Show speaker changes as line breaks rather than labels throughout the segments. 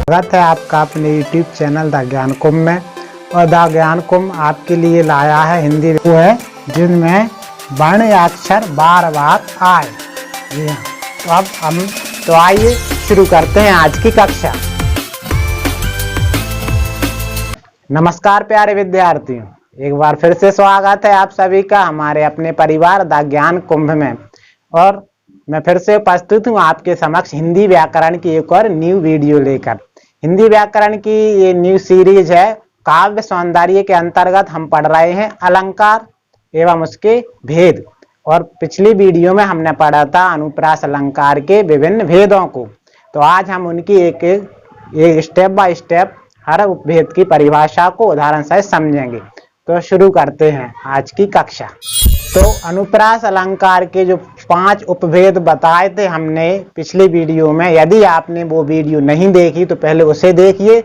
स्वागत है आपका अपने YouTube चैनल द ज्ञान कुंभ में। और द ज्ञान कुंभ आपके लिए लाया है हिंदी वो है जिनमें वर्ण या अक्षर बार बार आए। जी हाँ, तो अब हम आइए शुरू करते हैं आज की कक्षा। नमस्कार प्यारे विद्यार्थियों, एक बार फिर से स्वागत है आप सभी का हमारे अपने परिवार द ज्ञान कुंभ में। और मैं फिर से उपस्थित हूँ आपके समक्ष हिंदी व्याकरण की एक और न्यू वीडियो लेकर। हिंदी व्याकरण की ये न्यू सीरीज है। काव्य सौंदर्य के अंतर्गत हम पढ़ रहे हैं अलंकार एवं उसके भेद। और पिछली वीडियो में हमने पढ़ा था अनुप्रास अलंकार के विभिन्न भेदों को। तो आज हम उनकी एक स्टेप बाय स्टेप हर उपभेद की परिभाषा को उदाहरण सहित समझेंगे। तो शुरू करते हैं आज की कक्षा। तो अनुप्रास अलंकार के जो 5 उपभेद बताए थे हमने पिछली वीडियो में, यदि आपने वो वीडियो नहीं देखी तो पहले उसे देखिए,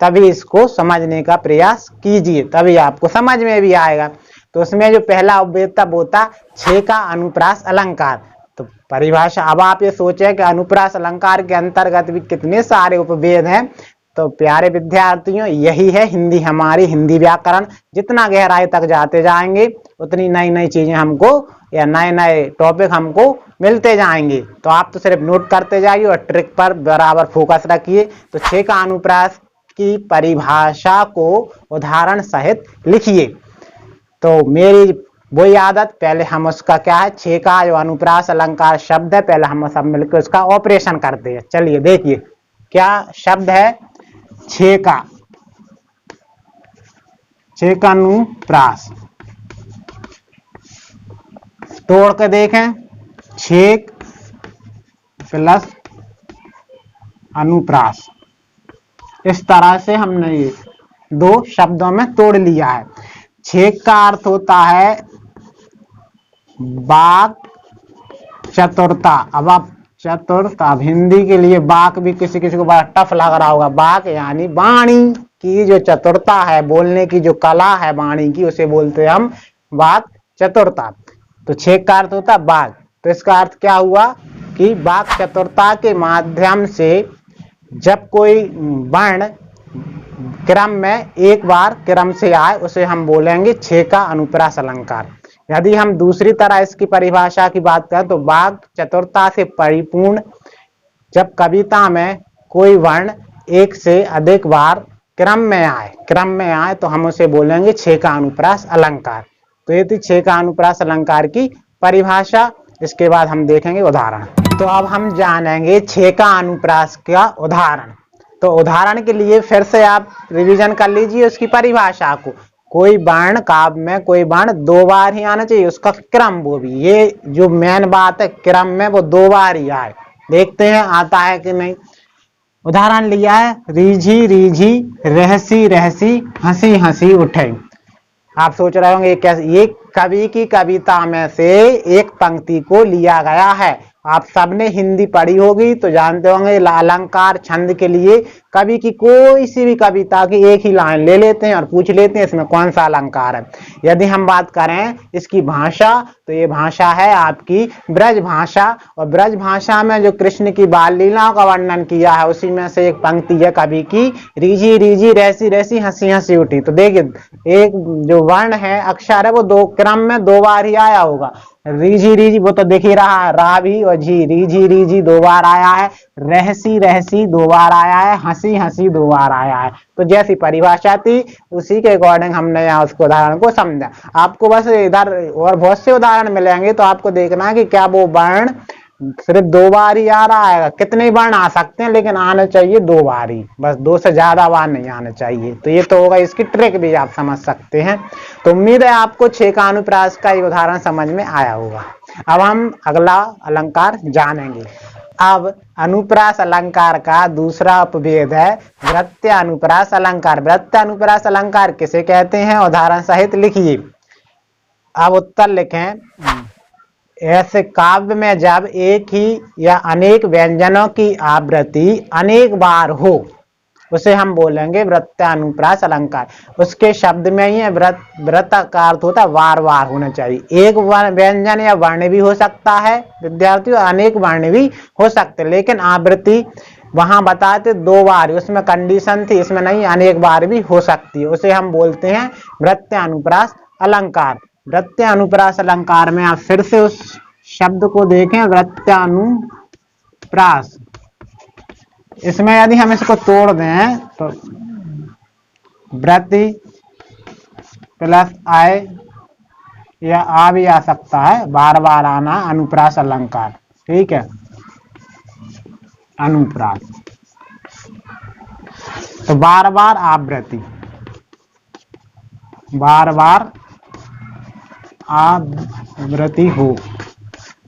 तभी इसको समझने का प्रयास कीजिए, तभी आपको समझ में भी आएगा। तो उसमें जो पहला उपभेद था वो था 6 का अनुप्रास अलंकार। तो परिभाषा, अब आप ये सोचें कि अनुप्रास अलंकार के अंतर्गत भी कितने सारे उपभेद हैं। तो प्यारे विद्यार्थियों, यही है हमारी हिंदी व्याकरण। जितना गहराई तक जाते जाएंगे उतनी नई नई चीजें हमको या नए नए टॉपिक हमको मिलते जाएंगे। तो आप तो सिर्फ नोट करते जाइए और ट्रिक पर बराबर फोकस रखिए। तो 6 का अनुप्रास की परिभाषा को उदाहरण सहित लिखिए। तो मेरी वही आदत, पहले हम उसका क्या है 6 का जो अनुप्रास अलंकार शब्द है, पहले हम सब मिलकर उसका ऑपरेशन करते हैं। चलिए देखिए क्या शब्द है 6 का अनुप्रास। तोड़ के देखें, 6 प्लस अनुप्रास, इस तरह से हमने ये 2 शब्दों में तोड़ लिया है। 6 का अर्थ होता है वाक चतुरता। अब आप चतुर्थ, अब हिंदी के लिए वाक भी किसी किसी को बड़ा टफ लग रहा होगा। वाक यानी वाणी की जो चतुरता है, बोलने की जो कला है वाणी की, उसे बोलते हैं हम वाक चतुरता। तो 6 का अर्थ होता है वाक। तो इसका अर्थ क्या हुआ कि वाक चतुरता के माध्यम से जब कोई वर्ण क्रम में एक बार क्रम से आए उसे हम बोलेंगे 6 का अनुप्रास अलंकार। यदि हम दूसरी तरह इसकी परिभाषा की बात करें तो वाक चतुरता से परिपूर्ण जब कविता में कोई वर्ण एक से अधिक बार क्रम में आए तो हम उसे बोलेंगे 6 का अनुप्रास अलंकार। तो ये थी 6 का अनुप्रास अलंकार की परिभाषा। इसके बाद हम देखेंगे उदाहरण। तो अब हम जानेंगे 6 का अनुप्रास का उदाहरण। तो उदाहरण के लिए फिर से आप रिवीजन कर लीजिए उसकी परिभाषा को। कोई वर्ण काव्य में कोई वर्ण 2 बार ही आना चाहिए, उसका क्रम, वो भी ये जो मेन बात है, क्रम में वो 2 बार ही आए। देखते हैं आता है कि नहीं। उदाहरण लिया है, रीझी रीझी रहसी रहसी हंसी हंसी उठे। आप सोच रहे होंगे ये कवि की कविता में से एक पंक्ति को लिया गया है। आप सबने हिंदी पढ़ी होगी तो जानते होंगे अलंकार छंद के लिए कवि की कोई सी भी कविता की एक ही लाइन ले लेते हैं और पूछ लेते हैं इसमें कौन सा अलंकार है। यदि हम बात करें इसकी भाषा, तो ये भाषा है आपकी ब्रज भाषा। और ब्रज भाषा में जो कृष्ण की बाल लीलाओं का वर्णन किया है उसी में से एक पंक्ति है कवि की, रीझी रीझी रहसी रहसी हंसी हंसी उठी। तो देखिए एक जो वर्ण है, अक्षर है, वो 2 क्रम में 2 बार ही आया होगा। रीझी रीझी वो तो दिख ही रहा है, रा भी और जी, रीझी रीझी 2 बार आया है, रहसी रहसी 2 बार आया है, हंसी हंसी 2 बार आया है। तो जैसी परिभाषा थी उसी के अकॉर्डिंग हमने यहाँ उसको उदाहरण को समझा। आपको बस इधर और बहुत से उदाहरण मिलेंगे तो आपको देखना है कि क्या वो वर्ण सिर्फ 2 बार ही आ रहा है, कितने वर्ण आ सकते हैं, लेकिन आने चाहिए 2 बार ही, बस 2 से ज्यादा बार नहीं आने चाहिए। तो ये तो होगा, इसकी ट्रिक भी आप समझ सकते हैं। तो उम्मीद है आपको 6 का अनुप्रास का ये उदाहरण समझ में आया होगा। अब हम अगला अलंकार जानेंगे। अब अनुप्रास अलंकार का दूसरा उपभेद है वृत्य अनुप्रास अलंकार। वृत्य अनुप्रास अलंकार किसे कहते हैं, उदाहरण सहित लिखिए। अब उत्तर लिखें। ऐसे काव्य में जब एक ही या अनेक व्यंजनों की आवृत्ति अनेक बार हो उसे हम बोलेंगे वृत्तानुप्रास अलंकार। उसके शब्द में ही वृत्त का अर्थ होता है बार बार होना चाहिए। एक व्यंजन या वर्ण भी हो सकता है विद्यार्थियों, अनेक वर्ण भी हो सकते, लेकिन आवृत्ति वहां बताते 2 बार, उसमें कंडीशन थी, इसमें नहीं, अनेक बार भी हो सकती है। उसे हम बोलते हैं वृत्तानुप्रास अलंकार। वृत्तानुप्रास अलंकार में आप फिर से उस शब्द को देखें, वृत्तानुप्रास। इसमें यदि हम इसको तोड़ दें तो वृत्ति प्लस आय या आ भी आ सकता है, बार बार आना, अनुप्रास अलंकार। ठीक है, अनुप्रास तो बार बार आवृत्ति, बार बार आवृत्ति हो,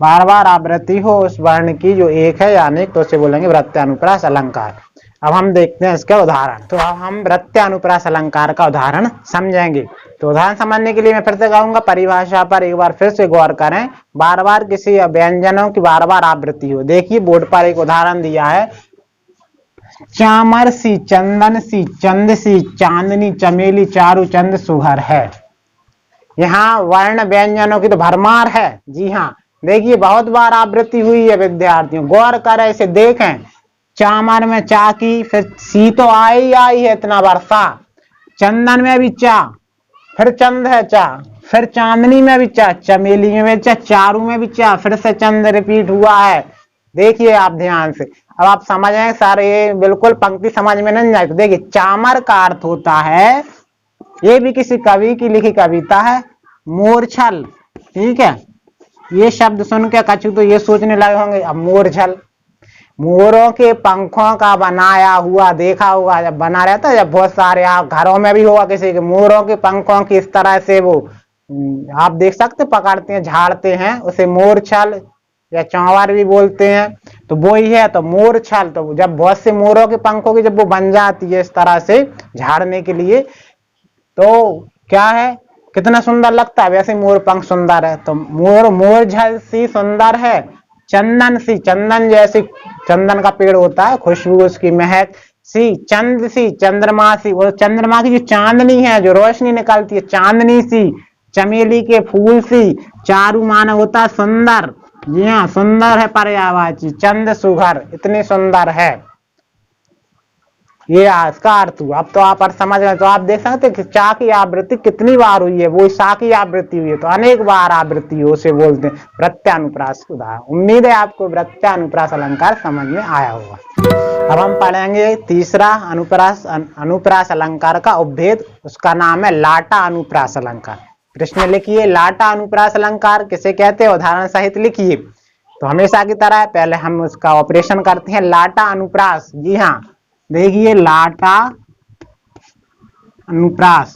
बार बार आवृत्ति हो उस वर्ण की जो एक है या अनेक, तो उसे बोलेंगे वृत्तानुप्रास अलंकार। अब हम देखते हैं इसके उदाहरण। तो अब हम वृत्तानुप्रास अलंकार का उदाहरण समझेंगे। तो उदाहरण समझने के लिए मैं फिर से कहूंगा, परिभाषा पर एक बार फिर से गौर करें। बार बार किसी व्यंजनों की बार बार आवृत्ति हो। देखिए बोर्ड पर एक उदाहरण दिया है, चामर सी, चंदन सी, चंद सी, चांदनी, चमेली, चारू चंद सुघर है। यहाँ वर्ण व्यंजनों की तो भरमार है। जी हाँ, देखिए बहुत बार आवृत्ति हुई है विद्यार्थियों, गौर करें, इसे देखें। चामर में चा की, फिर सी तो आई है इतना वर्षा, चंदन में भी चा, फिर चंद है चा, फिर चांदनी में भी चा, चमेली में भी चा, चारू में भी चा, फिर से चंद रिपीट हुआ है। देखिए आप ध्यान से, अब आप समझ आए सर, ये बिल्कुल पंक्ति समझ में नहीं आए तो देखिए, चामर का अर्थ होता है, ये भी किसी कवि की लिखी कविता है, मोरछल। ठीक है, ये शब्द सुन के कछु तो ये सोचने लगे होंगे, अब मोरछल मोरों के पंखों का बनाया हुआ, देखा होगा जब बना रहता है, जब बहुत सारे आप घरों में भी होगा किसी के, मोरों के पंखों की इस तरह से वो आप देख सकते पकड़ते हैं, झाड़ते हैं, उसे मोरछल या चौवर भी बोलते हैं। तो वो ही है, तो मोरछल, तो जब बहुत से मोरों के पंखों की जब वो बन जाती है इस तरह से झाड़ने के लिए, तो क्या है, कितना सुंदर लगता है। वैसे मोर पंख सुंदर है, तो मोरझल सी सुंदर है। चंदन सी, चंदन जैसी चंदन का पेड़ होता है, खुशबू उसकी महक सी। चंद सी, चंद्रमा सी, और चंद्रमा की जो चांदनी है, जो रोशनी निकलती है, चांदनी सी। चमेली के फूल सी। चारू माना होता है सुंदर, जी हाँ सुंदर है पर्यायवाची। चंद सुघर, इतनी सुंदर है, ये इसका अर्थ हुआ। अब तो आप अर्थ समझ गए। तो आप देख सकते हैं कि चा की आवृत्ति कितनी बार हुई है, वो सा की आवृत्ति हुई है, तो अनेक बार आवृत्ति हो, उसे बोलते हैं वृत्तानुप्रास उदाहरण। उम्मीद है आपको वृत्तानुप्रास अलंकार समझ में आया होगा। अब हम पढ़ेंगे तीसरा अनुप्रास अलंकार का उपभेद, उसका नाम है लाटा अनुप्रास अलंकार। प्रश्न लिखिए, लाटा अनुप्रास अलंकार किसे कहते हैं, उदाहरण सहित लिखिए। तो हमेशा की तरह पहले हम उसका ऑपरेशन करते हैं। लाटा अनुप्रास, जी हाँ देखिए, लाटा अनुप्रास,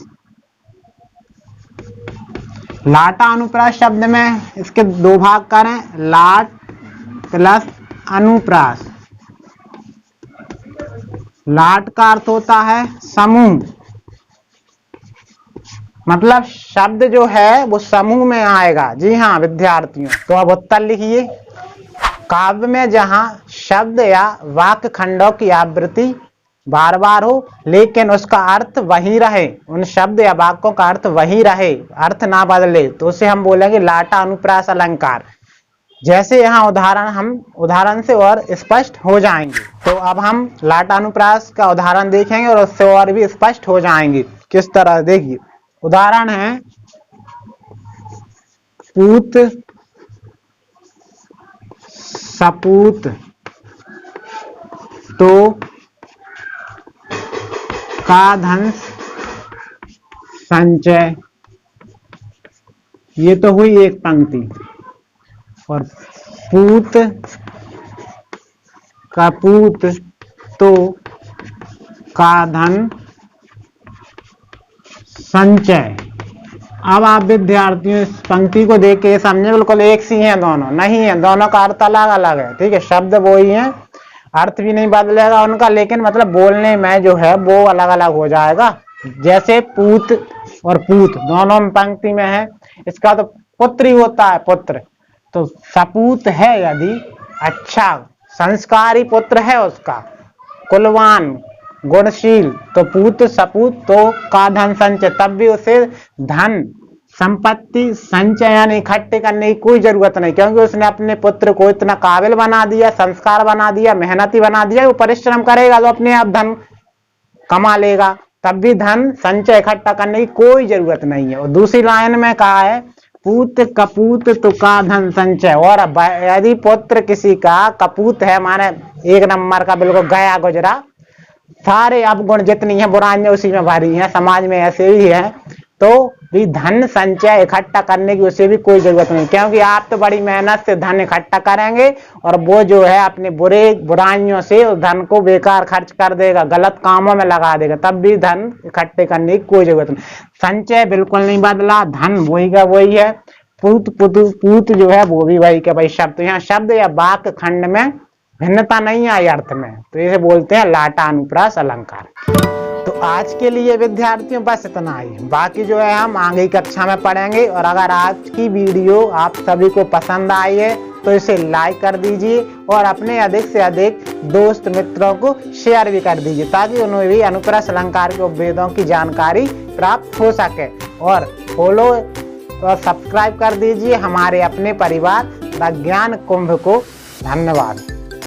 लाटा अनुप्रास शब्द में इसके 2 भाग करें, लाट प्लस अनुप्रास। लाट का अर्थ होता है समूह, मतलब शब्द जो है वो समूह में आएगा। जी हाँ विद्यार्थियों, तो अब उत्तर लिखिए। काव्य में जहां शब्द या वाक्य खंडों की आवृत्ति बार बार हो, लेकिन उसका अर्थ वही रहे, उन शब्द या वाक्यों का अर्थ वही रहे, अर्थ ना बदले, तो उसे हम बोलेंगे लाटा अनुप्रास अलंकार। जैसे यहाँ उदाहरण से और स्पष्ट हो जाएंगे। तो अब हम लाटा अनुप्रास का उदाहरण देखेंगे और उससे और भी स्पष्ट हो जाएंगे किस तरह। देखिए उदाहरण है, पूत सपूत तो का धन संचय, ये तो हुई एक पंक्ति। और पूत कपूत तो का धन संचय। अब आप विद्यार्थियों इस पंक्ति को देख के समझे बिल्कुल एक सी हैं दोनों, नहीं है, दोनों का अर्थ अलग अलग है। ठीक है, शब्द वो ही है, अर्थ भी नहीं बदलेगा उनका, लेकिन मतलब बोलने में जो है वो अलग अलग हो जाएगा। जैसे पूत और पूत दोनों पंक्ति में है, इसका तो पुत्र ही होता है, पुत्र। तो सपूत है यदि अच्छा संस्कारी पुत्र है उसका, कुलवान गुणशील, तो पूत सपूत तो का धन संचय, तब भी उसे धन संपत्ति संचय यानी इकट्ठे करने की कोई जरूरत नहीं, क्योंकि उसने अपने पुत्र को इतना काबिल बना दिया, संस्कार बना दिया, मेहनती बना दिया, वो परिश्रम करेगा तो अपने आप धन कमा लेगा, तब भी धन संचय इकट्ठा करने की कोई जरूरत नहीं है। और दूसरी लाइन में कहा है पूत कपूत तो का धन संचय, और यदि पुत्र किसी का कपूत है माने एक नंबर का बिल्कुल गया गुजरा, सारे अवगुण जितनी है बुराइयां उसी में भरी हैं, समाज में ऐसे ही है, तो भी धन संचय इकट्ठा करने की उसे भी कोई जरूरत नहीं, क्योंकि आप तो बड़ी मेहनत से धन इकट्ठा करेंगे और वो जो है अपने बुराइयों से उस धन को बेकार खर्च कर देगा, गलत कामों में लगा देगा, तब भी धन इकट्ठे करने की कोई जरूरत नहीं। संचय बिल्कुल नहीं बदला, धन वही का वही है, पूत जो है वो भी वही का वही शब्द, यहाँ शब्द या वाक्य खंड में भिन्नता नहीं आई अर्थ में, तो इसे बोलते हैं लाटा अनुप्रास अलंकार। तो आज के लिए विद्यार्थियों बस इतना ही, बाकी जो है हम आगे की कक्षा में पढ़ेंगे। और अगर आज की वीडियो आप सभी को पसंद आई है तो इसे लाइक कर दीजिए और अपने अधिक से अधिक दोस्त मित्रों को शेयर भी कर दीजिए, ताकि उन्हें भी अनुप्रास अलंकार के उपवेदों की जानकारी प्राप्त हो सके। और फॉलो और सब्सक्राइब कर दीजिए हमारे अपने परिवार द ज्ञान कुंभ को। धन्यवाद।